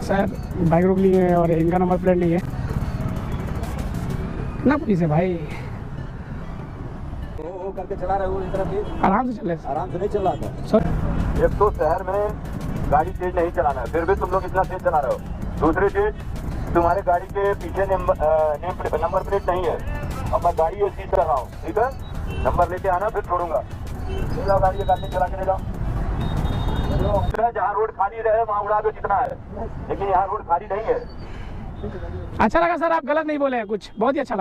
Sir bike रोक ली है और इनका नंबर प्लेट नहीं है ना, पुलिस है भाई। वो करके चला रहे हो, इधर भी आराम से चले आराम से नहीं चल रहा था सर। एक तो शहर में गाड़ी तेज नहीं चलाना है, फिर भी तुम लोग इतना तेज चला रहे हो। दूसरी चीज, तुम्हारे गाड़ी के पीछे नंबर प्लेट नहीं है। अब मैं गाड़ी ये सीट रहा हूँ, ठीक है, नंबर लेके आना फिर छोड़ूंगा। ले जाओ गाड़ी, एक आदमी चला के ले जाओ। जहाँ रोड खाली रहे वहाँ उड़ा दो जितना है, लेकिन यहाँ रोड खाली नहीं है। अच्छा लगा सर, आप गलत नहीं बोले हैं कुछ, बहुत ही अच्छा लगा।